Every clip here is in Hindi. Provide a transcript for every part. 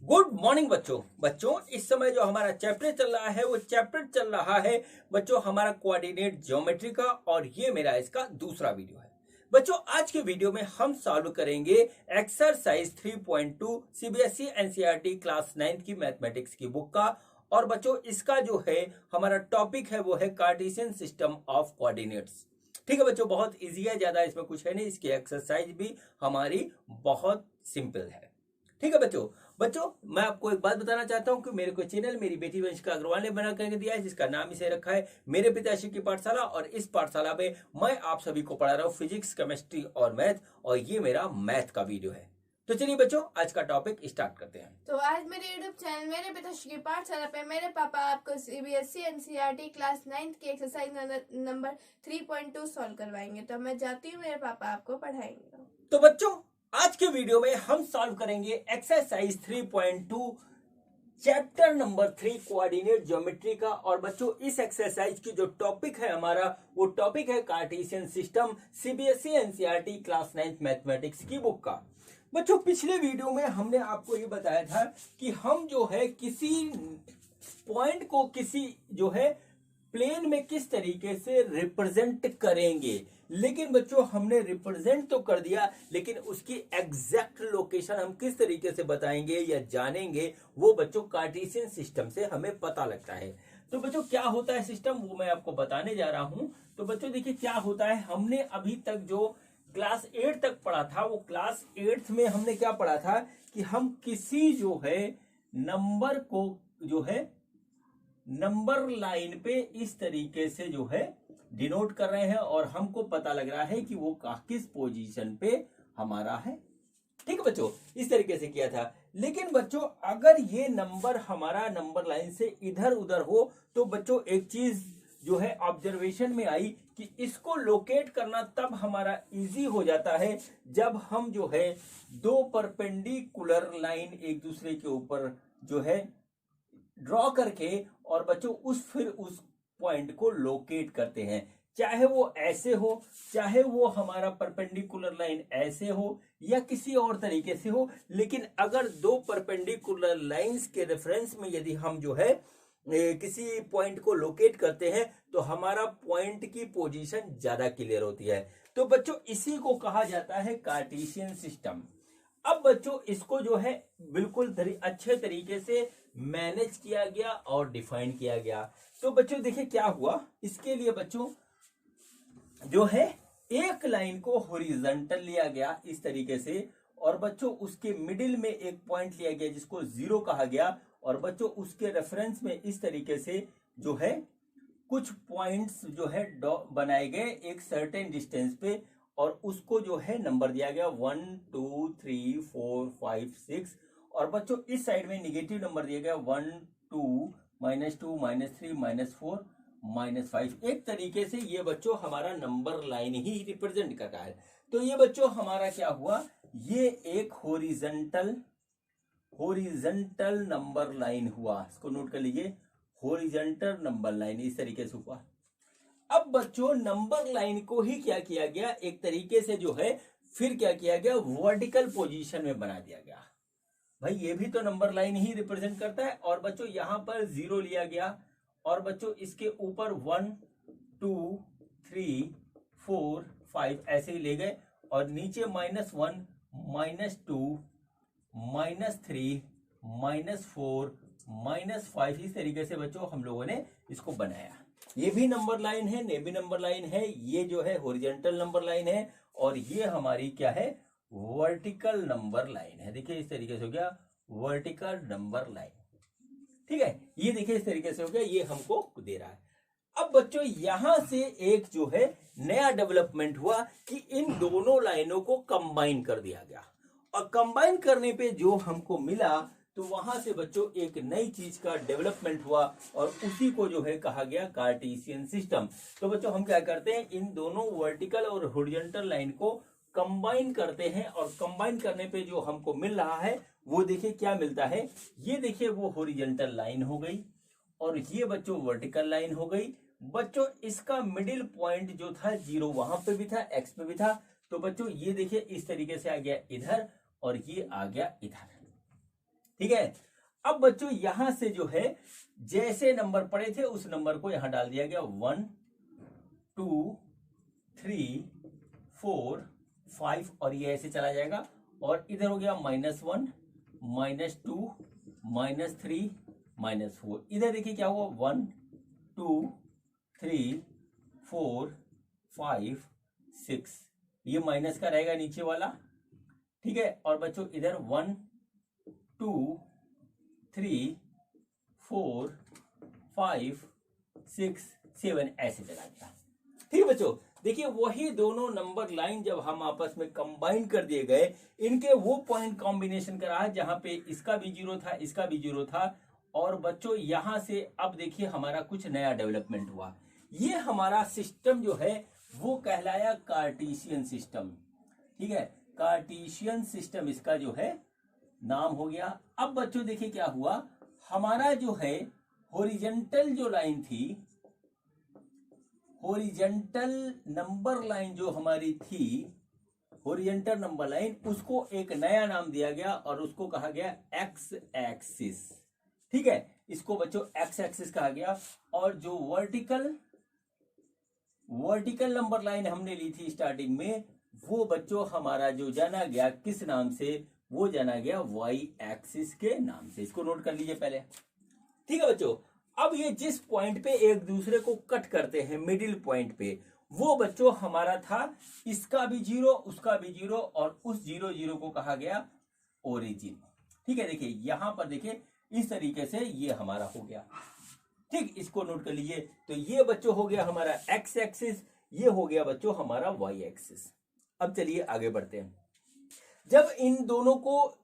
गुड मॉर्निंग बच्चों इस समय जो हमारा चैप्टर चल रहा है वो चैप्टर चल रहा है बच्चों हमारा कोऑर्डिनेट ज्योमेट्री का। और ये मेरा इसका दूसरा वीडियो है। बच्चों आज के वीडियो में हम सॉल्व करेंगे एक्सरसाइज 3.2 सीबीएसई एनसीईआरटी क्लास 9 की मैथमेटिक्स की बुक का। और बच्चों इसका जो है हमारा टॉपिक है वो है कार्टेशियन सिस्टम ऑफ कोऑर्डिनेट्स। ठीक है बच्चों, बहुत इजी है, ज्यादा इसमें कुछ है नहीं। इसकी एक्सरसाइज भी हमारी बहुत सिंपल है। ठीक है बच्चों मैं आपको एक बात बताना चाहता हूं कि मेरे को चैनल मेरी बेटी वंशिका अग्रवाल ने बना करके दिया है, जिसका नाम इसे रखा है मेरे पिताश्री की पाठशाला। और इस पाठशाला में मैं आप सभी को पढ़ा रहा हूं फिजिक्स, केमिस्ट्री और मैथ। और ये मेरा मैथ का वीडियो है। तो चलिए बच्चों आज का टॉपिक स्टार्ट करते हैं। तो आज मेरे यूट्यूब चैनल मेरे पिताश्री की पाठशाला पे मेरे पापा आपको सीबीएसई एनसीईआरटी क्लास 9 की एक्सरसाइज नंबर 3.2 सॉल्व करवाएंगे। तो मैं जाती हूँ, मेरे पापा आपको पढ़ाएंगे। तो बच्चों आज के वीडियो में हम सॉल्व करेंगे exercise 3.2 chapter number 3 coordinate geometry का। और बच्चों इस एक्सरसाइज की जो टॉपिक है हमारा वो टॉपिक है Cartesian system, CBSE NCERT class 9 mathematics की बुक का। बच्चों पिछले वीडियो में हमने आपको ये बताया था कि हम जो है किसी पॉइंट को किसी जो है प्लेन में किस तरीके से रिप्रेजेंट करेंगे। लेकिन बच्चों हमने रिप्रेजेंट तो कर दिया, लेकिन उसकी एग्जैक्ट लोकेशन हम किस तरीके से बताएंगे या जानेंगे वो बच्चों कार्टेशियन सिस्टम से हमें पता लगता है। तो बच्चों क्या होता है सिस्टम वो मैं आपको बताने जा रहा हूं। तो बच्चों देखिए क्या होता है, हमने अभी तक जो क्लास 8 तक पढ़ा था वो क्लास 8 में हमने क्या पढ़ा था कि हम किसी जो है नंबर को जो है नंबर लाइन पे इस तरीके से जो है डिनोट कर रहे हैं और हमको पता लग रहा है कि वो किस पोजीशन पे हमारा है। ठीक है बच्चों, इस तरीके से किया था। लेकिन बच्चों अगर ये नंबर हमारा नंबर लाइन से इधर उधर हो तो बच्चों एक चीज जो है ऑब्जर्वेशन में आई कि इसको लोकेट करना तब हमारा इजी हो जाता है जब हम जो है दो परपेंडिकुलर लाइन एक दूसरे के ऊपर जो है ड्रॉ करके और बच्चों फिर उस पॉइंट को लोकेट करते हैं। चाहे वो ऐसे हो, चाहे वो हमारा परपेंडिकुलर लाइन ऐसे हो या किसी और तरीके से हो। लेकिन अगर दो परपेंडिकुलर लाइंस के रेफरेंस में यदि हम जो है किसी पॉइंट को लोकेट करते हैं तो हमारा पॉइंट की पोजीशन ज्यादा क्लियर होती है। तो बच्चों इसी को कहा जाता है कार्टेशियन सिस्टम। अब बच्चों इसको जो है बिल्कुल अच्छे तरीके से मैनेज किया गया और डिफाइन किया गया। तो बच्चों देखिए क्या हुआ, इसके लिए बच्चों जो है एक लाइन को हॉरिजॉन्टल लिया गया इस तरीके से। और बच्चों उसके मिडिल में एक पॉइंट लिया गया जिसको 0 कहा गया। और बच्चों उसके रेफरेंस में इस तरीके से जो है कुछ पॉइंट्स जो है बनाए गए एक सर्टेन डिस्टेंस पे। और उसको जो है नंबर दिया गया 1 2 3 4 5 6। और बच्चों इस साइड में निगेटिव नंबर दिया गया 1 2 -2 -3 -4 -5। एक तरीके से ये बच्चों हमारा नंबर लाइन ही रिप्रेजेंट कर रहा है। तो ये बच्चों हमारा क्या हुआ, ये एक हॉरिजॉन्टल नंबर लाइन हुआ। इसको नोट कर लीजिए, हॉरिजॉन्टल नंबर लाइन इस तरीके से हुआ। अब बच्चों नंबर लाइन को ही क्या किया गया एक तरीके से जो है फिर क्या किया गया वर्टिकल पोजीशन में बना दिया गया। भाई ये भी तो नंबर लाइन ही रिप्रेजेंट करता है। और बच्चों यहां पर 0 लिया गया और बच्चों इसके ऊपर 1 2 3 4 5 ऐसे ही ले गए। और नीचे -1 -2 -3 -4 -5 इस तरीके से बच्चों हम लोगों ने इसको बनाया। ये भी नंबर लाइन है, ये भी नंबर लाइन है, ये जो है हॉरिजॉन्टल नंबर लाइन है और ये हमारी क्या है वर्टिकल नंबर लाइन है। देखिए इस तरीके से हो गया वर्टिकल नंबर लाइन। ठीक है, ये देखिए इस तरीके से हो गया, ये हमको दे रहा है। अब बच्चों यहां से एक जो है नया डेवलपमेंट हुआ कि इन दोनों लाइनों को कंबाइन कर दिया गया। और कंबाइन करने पे जो हमको मिला तो वहां से बच्चों एक नई चीज का डेवलपमेंट हुआ और उसी को जो है कहा गया कार्टेशियन सिस्टम। तो बच्चों हम क्या करते हैं, इन दोनों वर्टिकल और हॉरिजॉन्टल लाइन को कंबाइन करते हैं। और कंबाइन करने पे जो हमको मिल रहा है वो देखिए क्या मिलता है। ये देखिए वो हॉरिजॉन्टल लाइन हो गई और ये बच्चों वर्टिकल लाइन हो गई। बच्चों इसका मिडिल पॉइंट जो था 0 वहां पे भी था, एक्स पे भी था। तो बच्चों ये देखिए इस तरीके से आ गया इधर और ये आ गया इधर। ठीक है। अब बच्चों यहां से जो है जैसे नंबर पड़े थे उस नंबर को यहां डाल दिया गया 1 2 3 4 5 और ये ऐसे चला जाएगा और इधर हो गया -1 -2 -3 -4। इधर देखिए क्या हुआ 1 2 3 4 5 6, ये माइनस का रहेगा नीचे वाला, ठीक है। और बच्चों इधर 1 2 3 4 5 6 7 ऐसे चला गया, ठीक है बच्चों। देखिए वही दोनों नंबर लाइन जब हम आपस में कंबाइन कर दिए गए, इनके वो पॉइंट कॉम्बिनेशन करा है जहां पे इसका भी 0 था, इसका भी 0 था। और बच्चों यहां से अब देखिए हमारा कुछ नया डेवलपमेंट हुआ। ये हमारा सिस्टम जो है वो कहलाया कार्टेशियन सिस्टम, ठीक है। कार्टेशियन सिस्टम इसका जो है नाम हो गया। अब बच्चों देखिए क्या हुआ, हमारा जो है हॉरिजॉन्टल जो लाइन थी, हॉरिजॉन्टल नंबर लाइन जो हमारी थी, हॉरिजॉन्टल नंबर लाइन, उसको एक नया नाम दिया गया और उसको कहा गया एक्स एक्सिस, ठीक है। इसको बच्चों एक्स एक्सिस कहा गया। और जो वर्टिकल नंबर लाइन हमने ली थी स्टार्टिंग में, वो बच्चों हमारा जो जाना गया किस नाम से, वो जाना गया वाई एक्सिस के नाम से। इसको नोट कर लीजिए पहले, ठीक है बच्चों। अब ये जिस पॉइंट पे एक दूसरे को कट करते हैं, मिडिल पॉइंट पे, वो बच्चों हमारा था इसका भी 0 उसका भी 0 और उस 0 0 को कहा गया ओरिजिन, ठीक है। देखिए यहां पर देखिए इस तरीके से ये हमारा हो गया, ठीक। इसको नोट कर लीजिए। तो ये बच्चों हो गया हमारा एक्स एक्सिस, ये हो गया बच्चों हमारा वाई एक्सिस। अब चलिए आगे बढ़ते हैं। जब इन दोनों को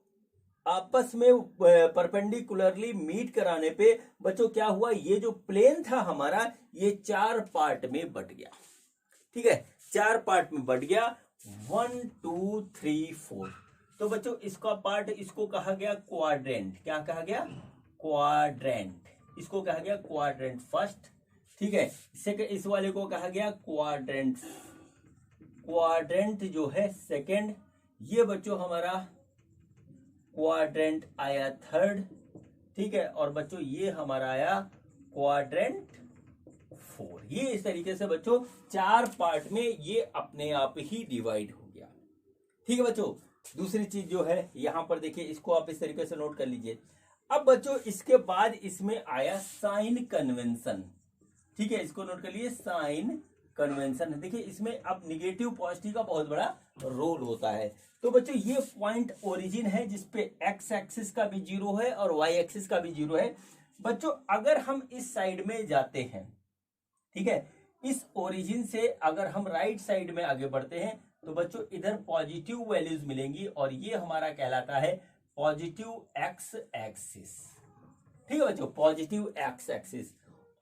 आपस में परपेंडिकुलरली मीट कराने पे बच्चों क्या हुआ, ये जो प्लेन था हमारा ये 4 पार्ट में बट गया, ठीक है। 4 पार्ट में बट गया 1 2 3 4। तो बच्चों इसका पार्ट, इसको कहा गया क्वाड्रेंट। क्या कहा गया? क्वाड्रेंट। इसको कहा गया क्वाड्रेंट फर्स्ट, ठीक है। सेकंड, इस वाले को कहा गया क्वाड्रेंट जो है सेकंड। ये बच्चों हमारा क्वाड्रेंट आया थर्ड, ठीक है। और बच्चों ये हमारा आया क्वाड्रेंट 4। ये इस तरीके से बच्चों 4 पार्ट में ये अपने आप ही डिवाइड हो गया, ठीक है बच्चों। दूसरी चीज जो है यहां पर देखिए, इसको आप इस तरीके से नोट कर लीजिए। अब बच्चों इसके बाद इसमें आया साइन कन्वेंशन, ठीक है। इसको नोट कर लीजिए, साइन कन्वेंशन। देखिए इसमें अब निगेटिव पॉजिटिव का बहुत बड़ा रोल होता है। तो बच्चों ये पॉइंट ओरिजिन है जिसपे एक्स एक्सिस का भी 0 है और वाई एक्सिस का भी 0 है। बच्चों अगर हम इस साइड में जाते हैं, ठीक है, इस ओरिजिन से अगर हम राइट साइड में आगे बढ़ते हैं तो बच्चों इधर पॉजिटिव वैल्यूज मिलेंगी और ये हमारा कहलाता है पॉजिटिव एक्स एक्सिस, ठीक है बच्चों, पॉजिटिव एक्स एक्सिस।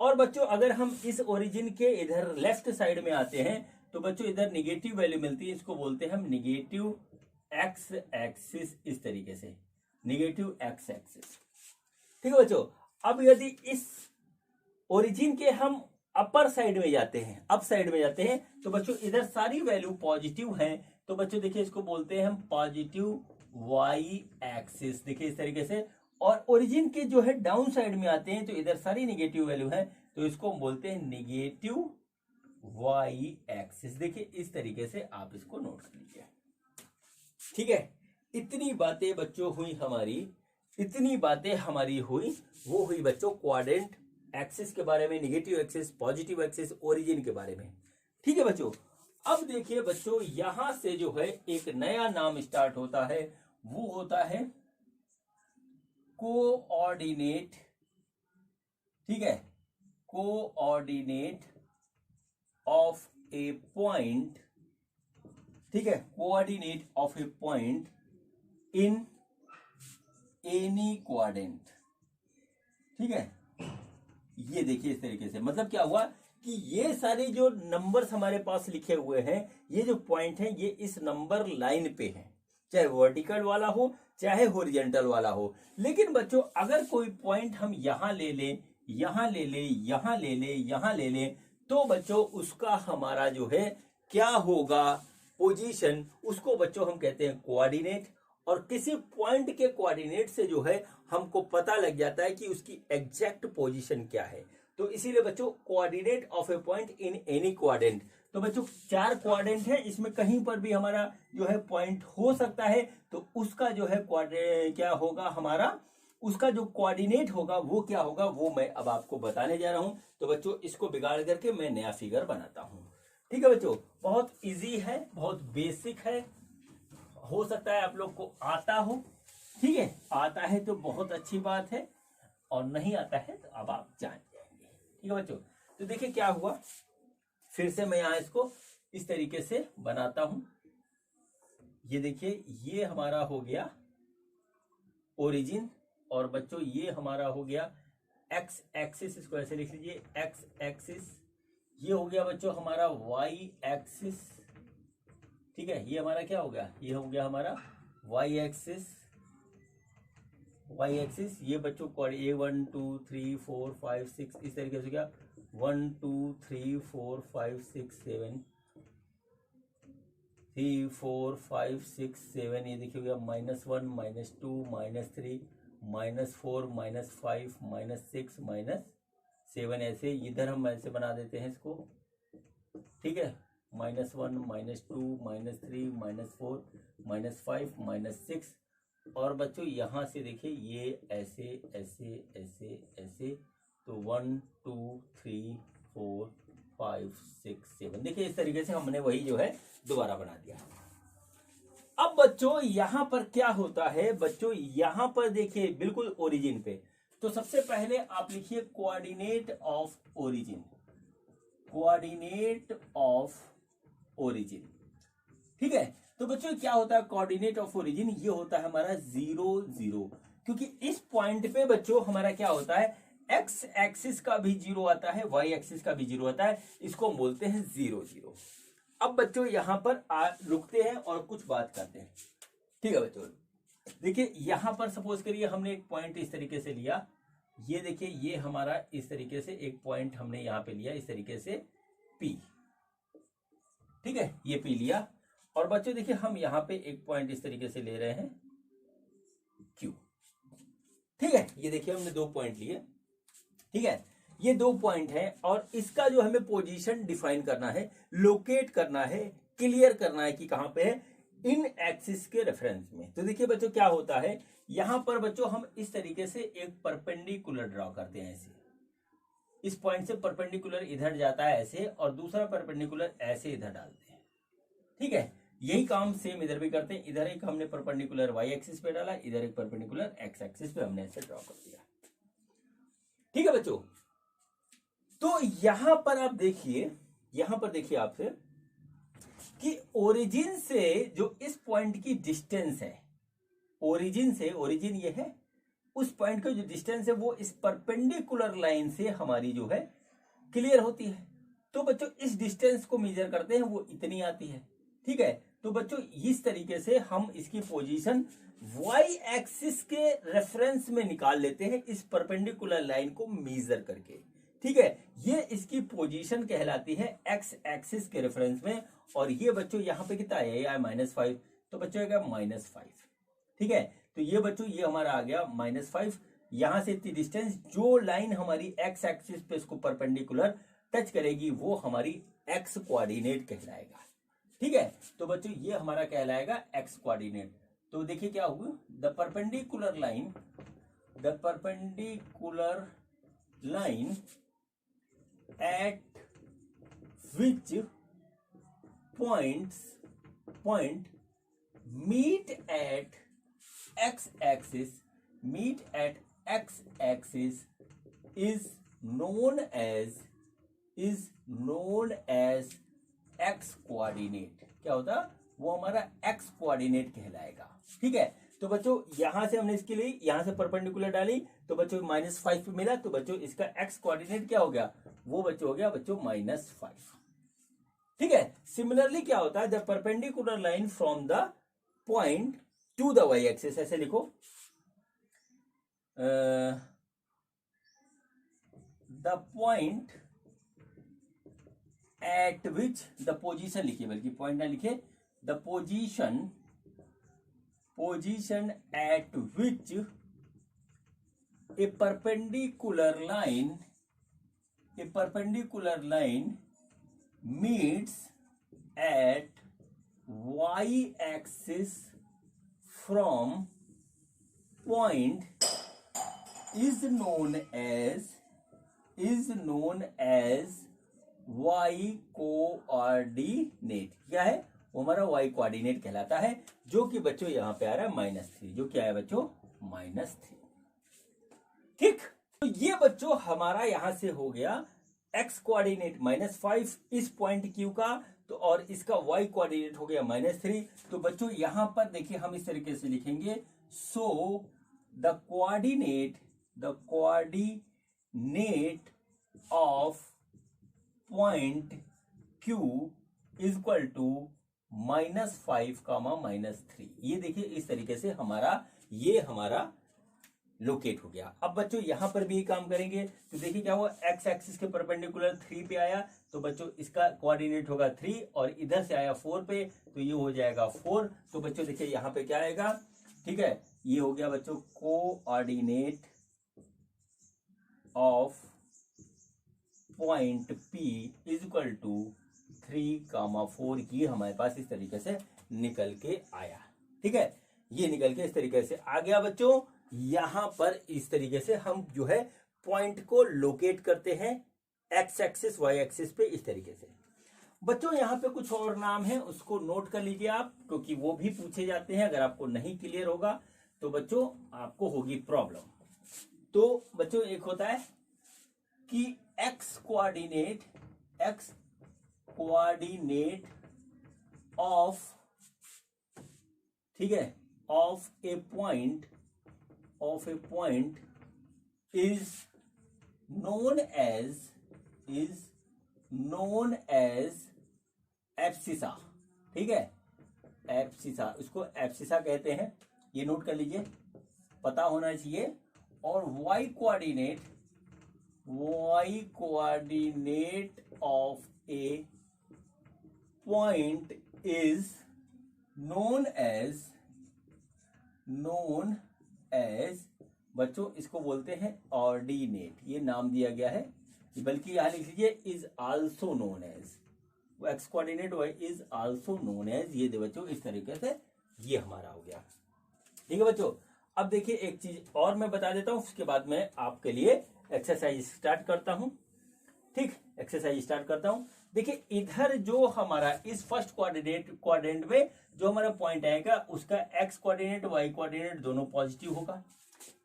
और बच्चों अगर हम इस ओरिजिन के इधर लेफ्ट साइड में आते हैं तो बच्चों इधर निगेटिव वैल्यू मिलती है, इसको बोलते हैं हम निगेटिव एक्स एक्सिस। इस तरीके से निगेटिव एक्स एक्सिस, ठीक है बच्चों। अब यदि इस ओरिजिन के हम अपर साइड में जाते हैं, अप साइड में जाते हैं, तो बच्चों इधर सारी वैल्यू पॉजिटिव हैं। तो बच्चों देखिए इसको बोलते हैं हम पॉजिटिव वाई एक्सिस, देखिए इस तरीके से। और ओरिजिन के जो है डाउन साइड में आते हैं तो इधर सारी निगेटिव वैल्यू है, तो इसको हम बोलते हैं निगेटिव वाई एक्सिस। देखिए इस तरीके से आप इसको नोट कर लीजिए, ठीक है। इतनी बातें बच्चों हुई हमारी, इतनी बातें हमारी हुई, वो हुई बच्चों क्वाड्रेंट एक्सिस के बारे में, negative axis, positive axis, origin के बारे में, ठीक है बच्चों। अब देखिए बच्चों यहां से जो है एक नया नाम स्टार्ट होता है, वो होता है कोऑर्डिनेट, ठीक है, कोऑर्डिनेट ऑफ ए पॉइंट, ठीक है, coordinate of A point in any quadrant, ठीक है। ये देखिए इस तरीके से, मतलब क्या हुआ कि ये सारे जो नंबर्स हमारे पास लिखे हुए हैं, ये जो पॉइंट है ये इस नंबर लाइन पे है, चाहे वर्टिकल वाला हो चाहे हॉरिजॉन्टल वाला हो। लेकिन बच्चों अगर कोई पॉइंट हम यहां ले लें, यहां ले लें, यहां ले लें, यहां ले लें, तो बच्चों उसका हमारा जो है क्या होगा पोजीशन, उसको बच्चों हम कहते हैं कोऑर्डिनेट। और किसी पॉइंट के कोऑर्डिनेट से जो है हमको पता लग जाता है कि उसकी एग्जैक्ट पोजीशन क्या है। तो इसीलिए बच्चों coordinate of A point in any quadrant, तो बच्चों 4 क्वाड्रेंट है, इसमें कहीं पर भी हमारा जो है पॉइंट हो सकता है, तो उसका जो है क्या होगा हमारा, उसका जो कोऑर्डिनेट होगा वो क्या होगा, वो मैं अब आपको बताने जा रहा हूं। तो बच्चों इसको बिगाड़ करके मैं नया फिगर बनाता हूं। ठीक है बच्चों, बहुत इजी है, बहुत बेसिक है, हो सकता है आप लोग को आता हो। ठीक है, आता है तो बहुत अच्छी बात है, और नहीं आता है तो अब आप जान जाएंगे। ठीक है बच्चों, तो देखिए क्या हुआ, फिर से मैं यहां इसको इस तरीके से बनाता हूं। ये देखिए, ये हमारा हो गया ओरिजिन, और बच्चों ये हमारा हो गया एक्स एक्सिस, इसको ऐसे लिख लीजिए एक्स एक्सिस। ये हो गया बच्चों हमारा वाई एक्सिस। ठीक है, ये हमारा क्या हो गया, ये हो गया हमारा वाई एक्सिस। वाई एक्सिस ये बच्चों ये 1 2 3 4 5 6 इस तरीके से क्या 1 2 3 4 5 6 7 3 4 5 6 7, ये देखिए हो गया -1 -2 -3 -4 -5 -6 -7, ऐसे इधर हम ऐसे बना देते हैं इसको। ठीक है, -1 -2 -3 -4 -5 -6, और बच्चों यहां से देखिए ये ऐसे ऐसे ऐसे ऐसे, तो 1 2 3 4 5 6 7, देखिए इस तरीके से हमने वही जो है दोबारा बना दिया। अब बच्चों यहां पर क्या होता है, बच्चों यहां पर देखिए बिल्कुल ओरिजिन पे, तो सबसे पहले आप लिखिए coordinate of origin, coordinate of origin. ठीक है, तो बच्चों क्या होता है कोऑर्डिनेट ऑफ ओरिजिन, ये होता है हमारा 0 0, क्योंकि इस पॉइंट पे बच्चों हमारा क्या होता है, एक्स एक्सिस का भी 0 आता है, वाई एक्सिस का भी 0 आता है, इसको हम बोलते हैं 0 0। अब बच्चों यहां पर रुकते हैं और कुछ बात करते हैं। ठीक है बच्चों, देखिए यहां पर सपोज करिए हमने एक पॉइंट इस तरीके से लिया, ये देखिए ये हमारा इस तरीके से एक पॉइंट हमने यहां पे लिया इस तरीके से P। ठीक है, ये P लिया, और बच्चों देखिए हम यहां पे एक पॉइंट इस तरीके से ले रहे हैं Q। ठीक है, ये देखिए हमने 2 पॉइंट लिए। ठीक है, ये 2 पॉइंट है, और इसका जो हमें पोजीशन डिफाइन करना है, लोकेट करना है, क्लियर करना है कि कहां पे है, इन एक्सिस के रेफरेंस में। तो देखिए बच्चों क्या होता है, यहां पर बच्चों हम इस तरीके से एक परपेंडिकुलर ड्रॉ करते हैं ऐसे, इस पॉइंट से परपेंडिकुलर इधर जाता है ऐसे, और दूसरा परपेंडिकुलर ऐसे इधर डालते हैं। ठीक है, यही काम सेम इधर भी करते हैं, इधर एक हमने परपेंडिकुलर वाई एक्सिस पे डाला, इधर एक परपेंडिकुलर एक्स एक्सिस पे हमने ऐसे ड्रॉ कर दिया। ठीक है बच्चों, तो यहां पर आप देखिए, यहां पर देखिए आपसे कि ओरिजिन से जो इस पॉइंट की डिस्टेंस है, ओरिजिन से, ओरिजिन ये है, उस पॉइंट का जो डिस्टेंस है वो इस परपेंडिकुलर लाइन से हमारी जो है क्लियर होती है। तो बच्चों इस डिस्टेंस को मेजर करते हैं, वो इतनी आती है। ठीक है, तो बच्चों इस तरीके से हम इसकी पोजीशन वाई एक्सिस के रेफरेंस में निकाल लेते हैं, इस परपेंडिकुलर लाइन को मेजर करके। ठीक है, ये इसकी पोजीशन कहलाती है एक्स एक्सिस के रेफरेंस में, और ये बच्चों यहाँ पे कितना है, -5, तो बच्चों आएगा -5। ठीक है, तो ये बच्चों ये हमारा आ गया -5, यहां से इतनी डिस्टेंस, जो लाइन हमारी एक्स एक्सिस पे इसको परपेंडिकुलर टच करेगी वो हमारी एक्स कोऑर्डिनेट कहलाएगा। ठीक है, तो बच्चों ये हमारा कहलाएगा एक्स कोऑर्डिनेट। तो देखिए क्या हुआ, the perpendicular line at which point meet at x axis is known as x coordinate. क्या होता है, वो हमारा x कोऑर्डिनेट कहलाएगा। ठीक है, तो बच्चों यहां से हमने इसके लिए यहां से परपेंडिकुलर डाली, तो बच्चों -5 पे मिला, तो बच्चों इसका x कोऑर्डिनेट क्या हो गया, वो बच्चों हो गया बच्चों -5। ठीक है, सिमिलरली क्या होता है, the perpendicular line from the point to the Y axis, ऐसे लिखो, the point at which, the position लिखिए, बल्कि पॉइंट ना लिखिए, the position position at which a perpendicular line meets at y-axis from point is known as y coordinate. क्या है वो? हमारा y कोऑर्डिनेट कहलाता है, जो कि बच्चों यहां पे आ रहा है -3, जो क्या है बच्चों? -3। ठीक, तो ये बच्चों हमारा यहां से हो गया x कोऑर्डिनेट -5 इस पॉइंट Q का, तो और इसका y कोऑर्डिनेट हो गया -3। तो बच्चों यहां पर देखिए हम इस तरीके से लिखेंगे, so the coordinate of point Q is equal to -5, -3। ये देखिए इस तरीके से ये हमारा लोकेट हो गया। अब बच्चों यहां पर भी काम करेंगे, तो देखिए क्या हुआ, x एक्सिस के परपेंडिकुलर 3 पे आया, तो बच्चों इसका कोऑर्डिनेट होगा 3, और इधर से आया 4 पे, तो ये हो जाएगा 4। तो बच्चों देखिए यहां पे क्या आएगा, ठीक है, ये हो गया बच्चों coordinate of point P is equal to 3, 4 की हमारे पास इस तरीके से निकल के आया। ठीक है, ये निकल के इस तरीके से आ गया बच्चों। यहां पर इस तरीके से हम जो है पॉइंट को लोकेट करते हैं एक्स एक्सिस वाई एक्सिस पे, इस तरीके से। बच्चों यहां पे कुछ और नाम है, उसको नोट कर लीजिए आप, क्योंकि वो भी पूछे जाते हैं। अगर आपको नहीं क्लियर होगा तो बच्चों आपको होगी प्रॉब्लम। तो बच्चों एक होता है कि एक्स कोऑर्डिनेट ऑफ, ठीक है, of A point is known as abscissa. ठीक है, एब्सिसा, उसको एब्सिसा कहते हैं, ये नोट कर लीजिए, पता होना चाहिए। और y coordinate of A point is known as बच्चों इसको बोलते हैं ऑर्डिनेट, ये नाम दिया गया है, बल्कि यहां लिख लीजिए इज आल्सो नोन एज, वो X coordinate is also known as. ये दे बच्चों इस तरीके से ये हमारा हो गया। ठीक है बच्चों, अब देखिए एक चीज और मैं बता देता हूं, उसके बाद मैं आपके लिए एक्सरसाइज स्टार्ट करता हूं। ठीक, एक्सरसाइज स्टार्ट करता हूं। देखिए इधर जो हमारा इस फर्स्ट क्वाड्रेंट में जो हमारा पॉइंट आएगा, उसका एक्स कोऑर्डिनेट वाई कोऑर्डिनेट दोनों पॉजिटिव होगा।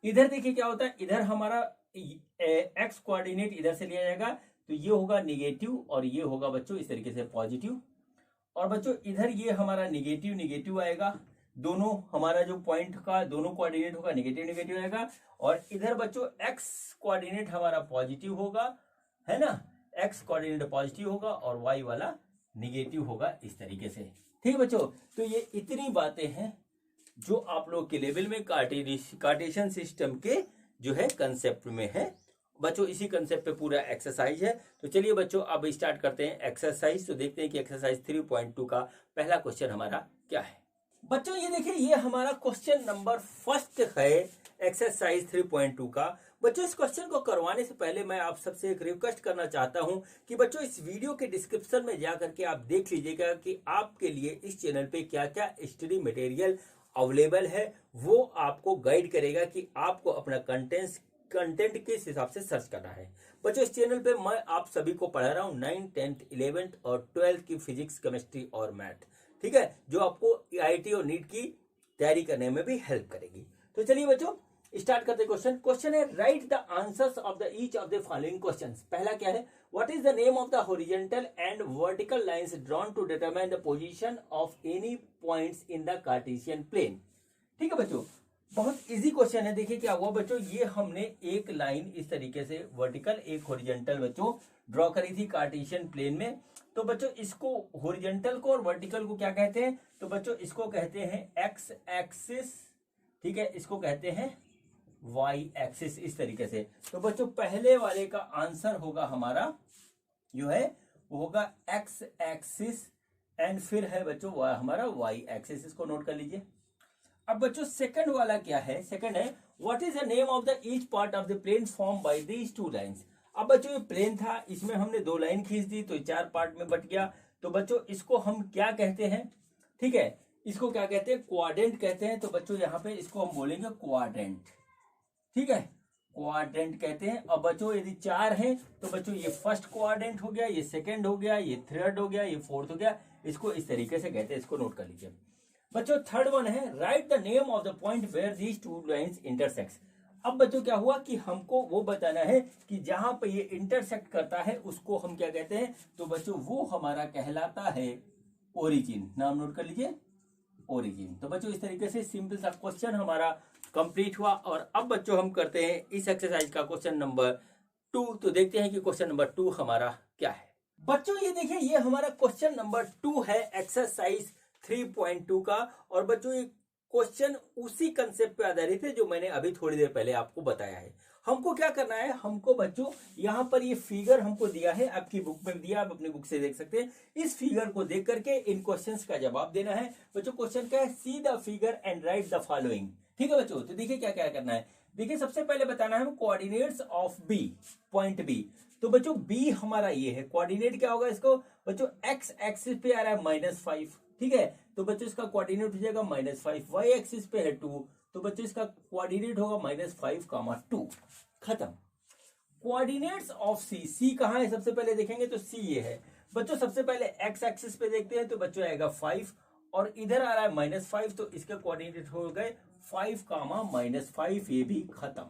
इधर देखिए क्या होता है, इधर हमारा एक्स कोऑर्डिनेट इधर से लिया जाएगा, तो ये होगा निगेटिव और ये होगा बच्चों इस तरीके से पॉजिटिव। और बच्चों इधर ये हमारा निगेटिव आएगा, दोनों हमारा जो पॉइंट का दोनों कोऑर्डिनेट होगा निगेटिव आएगा। और इधर बच्चों एक्स कोऑर्डिनेट हमारा पॉजिटिव होगा, है ना, एक्स कोऑर्डिनेट पॉजिटिव होगा और वाई वाला निगेटिव होगा, इस तरीके से। ठीक है बच्चों, तो ये इतनी बातें हैं जो आप लोग के लेवल में कार्टेशियन सिस्टम के जो है कंसेप्ट में है बच्चों। इसी कंसेप्ट पे पूरा एक्सरसाइज है। तो चलिए बच्चों अब स्टार्ट करते हैं एक्सरसाइज। तो देखते हैं कि एक्सरसाइज 3.2 का पहला क्वेश्चन हमारा क्या है। बच्चों ये देखिए, ये हमारा क्वेश्चन नंबर फर्स्ट है एक्सरसाइज 3.2 का। बच्चों इस क्वेश्चन को करवाने से पहले मैं आप सबसे एक रिक्वेस्ट करना चाहता हूं कि बच्चों इस वीडियो के डिस्क्रिप्शन में जाकर के आप देख लीजिएगा कि आपके लिए इस चैनल पे क्या क्या स्टडी मटेरियल अवेलेबल है। वो आपको गाइड करेगा कि आपको अपना कंटेंट किस हिसाब से सर्च करना है। बच्चों इस चैनल पे मैं आप सभी को पढ़ा रहा हूँ 9th, 10th, 11th और 12th की फिजिक्स, केमिस्ट्री और मैथ। ठीक है, जो आपको IIT और नीट की तैयारी करने में भी हेल्प करेगी। तो चलिए बच्चों स्टार्ट करते हैं। क्वेश्चन है, write the answers of the each of the following questions. पहला क्या है, what is the name of the horizontal and vertical lines drawn to determine the position of any points in the Cartesian plane. ठीक है बच्चों, बहुत इजी क्वेश्चन है। देखिए क्या हुआ बच्चों, ये हमने एक लाइन इस तरीके से वर्टिकल एक हॉरिजॉन्टल बच्चों ड्रॉ करी थी कार्टेशियन प्लेन में। तो बच्चों इसको हॉरिजॉन्टल को और वर्टिकल को क्या कहते हैं, तो बच्चों इसको कहते हैं एक्स एक्सिस, ठीक है, इसको कहते हैं वाई एक्सिस, इस तरीके से। तो बच्चों पहले वाले का आंसर होगा हमारा जो है वो होगा एक्स एक्सिस एंड फिर है बच्चों हमारा वाई एक्सिस, इसको नोट कर लीजिए। अब बच्चों सेकंड वाला क्या है, सेकंड है what is the name of the each part of the plane form by these two lines. अब बच्चों ये प्लेन था, इसमें हमने 2 लाइन खींच दी तो 4 पार्ट में बट गया। तो बच्चों इसको हम क्या कहते हैं, ठीक है, इसको क्या कहते हैं, क्वाड्रेंट कहते हैं। तो बच्चों यहाँ पे इसको हम बोलेंगे क्वाड्रेंट, ठीक है, क्वाड्रेंट कहते हैं। अब बच्चों यदि 4 हैं तो बच्चों ये फर्स्ट क्वाड्रेंट हो गया, ये सेकंड हो गया, ये थर्ड हो गया, ये फोर्थ हो गया। इसको इस तरीके से कहते हैं, इसको नोट कर लीजिए। बच्चों थर्ड वन है write the name of the point where these two lines intersect. अब बच्चों क्या हुआ कि हमको वो बताना है कि जहां पे ये इंटरसेक्ट करता है उसको हम क्या कहते हैं। तो बच्चों वो हमारा कहलाता है ओरिजिन। नाम नोट कर लीजिए, ओरिजिन। तो बच्चों इस तरीके से सिंपल सा क्वेश्चन हमारा कंप्लीट हुआ। और अब बच्चों हम करते हैं इस एक्सरसाइज का क्वेश्चन नंबर 2। तो देखते हैं कि क्वेश्चन नंबर 2 हमारा क्या है। बच्चों ये देखिए, ये हमारा क्वेश्चन नंबर 2 है एक्सरसाइज 3.2 का। और बच्चों ये क्वेश्चन उसी कंसेप्ट पे आधारित है जो मैंने अभी थोड़ी देर पहले आपको बताया है। हमको क्या करना है, हमको बच्चों यहाँ पर ये फिगर हमको दिया है, आपकी बुक में दिया, आप अपनी बुक से देख सकते हैं। इस फिगर को देख करके इन क्वेश्चंस का जवाब देना है। बच्चों क्वेश्चन क्या है, see the figure and right the following. ठीक है बच्चों, तो देखिए क्या क्या करना है। देखिए सबसे पहले बताना है coordinates of B, point B. तो बच्चों बी हमारा ये है, कोऑर्डिनेट क्या होगा इसको बच्चों, एक्स एक्सिस पे आ रहा है -5, ठीक है। तो बच्चों इसका कोऑर्डिनेट हो जाएगा -5, वाई एक्सिस पे है 2, तो बच्चों इसका कोऑर्डिनेट होगा -5, 2। खत्म। कोऑर्डिनेट्स ऑफ सी, सी कहां है सबसे पहले देखेंगे तो सी ये है। बच्चों सबसे पहले एक्स एक्सिस पे देखते हैं तो बच्चों आएगा 5 और इधर आ रहा है -5, तो इसके कोऑर्डिनेट हो गए 5, -5, ये भी खत्म।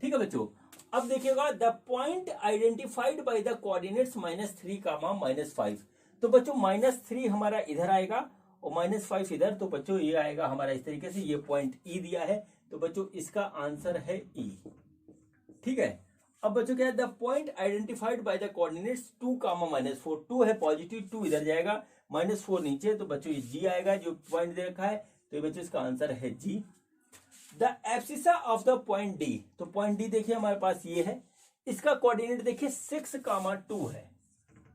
ठीक है बच्चों, अब देखिएगा the point identified by the coordinates -3, -5। तो बच्चों -3 हमारा इधर आएगा और -5 इधर। तो बच्चों ये आएगा हमारा इस तरीके से, ये पॉइंट ई दिया है। तो बच्चों इसका आंसर है ई। ठीक है, अब बच्चों क्या है, the point identified by the coordinates 2, -4। 2 है पॉजिटिव, 2 इधर जाएगा, -4 नीचे। तो बच्चों ये जी आएगा, जो पॉइंट दे रखा है। तो बच्चों इसका आंसर है जी। The abscissa of the point D, तो पॉइंट डी देखिए हमारे पास ये है, इसका कोऑर्डिनेट देखिए 6, 2 है।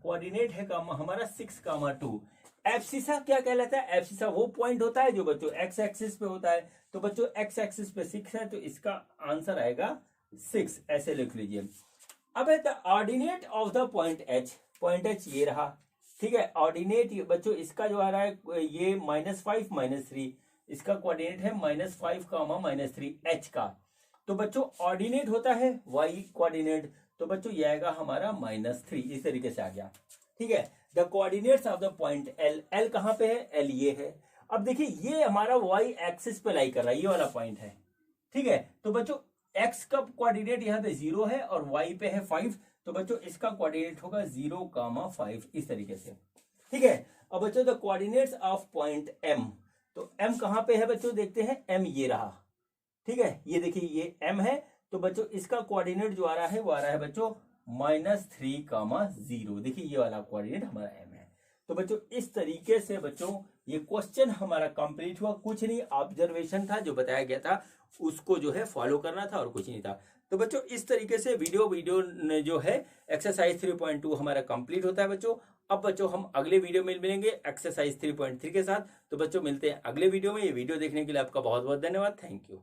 कोऑर्डिनेट है हमारा 6, 2। एब्सिसा क्या कहलाता है, एब्सिसा वो पॉइंट होता है जो बच्चों एक्स एक्सिस पे होता है। तो बच्चों एक्स एक्सिस पे 6 है, तो इसका आंसर आएगा 6, ऐसे लिख लीजिए। अब है the ordinate of the point H, point H ये रहा, ठीक है। ऑर्डिनेट बच्चों इसका जो आ रहा है ये -5, -3, इसका कोऑर्डिनेट है -5, -3 एच का। तो बच्चों ऑर्डिनेट होता है वाई कोऑर्डिनेट, तो बच्चों ये आएगा हमारा -3, इस तरीके से आ गया। ठीक है, the coordinates of the point L, L कहां पे है, एल ये है। अब देखिए ये हमारा वाई एक्सिस पे लाई कर रहा है, ये वाला पॉइंट है। ठीक है, तो बच्चों एक्स का कोऑर्डिनेट यहाँ पे 0 है और वाई पे है 5, तो बच्चों इसका कोऑर्डिनेट होगा 0, 5, इस तरीके से। ठीक है, अब बच्चों the coordinates of point M, तो एम कहां पे है बच्चों, देखते हैं, एम ये रहा। ठीक है, ये देखिए ये एम है। तो बच्चों इसका कोऑर्डिनेट जो आ रहा है वो आ रहा है बच्चों -3, 0। देखिए ये वाला कोऑर्डिनेट हमारा एम है। तो बच्चों इस तरीके से बच्चों ये क्वेश्चन हमारा कंप्लीट हुआ। कुछ नहीं, ऑब्जर्वेशन था जो बताया गया था, उसको जो है फॉलो करना था और कुछ नहीं था। तो बच्चों इस तरीके से वीडियो जो है एक्सरसाइज 3.2 हमारा कंप्लीट होता है बच्चों। अब बच्चों हम अगले वीडियो में मिलेंगे एक्सरसाइज 3.3 के साथ। तो बच्चों मिलते हैं अगले वीडियो में। ये वीडियो देखने के लिए आपका बहुत बहुत धन्यवाद। Thank you.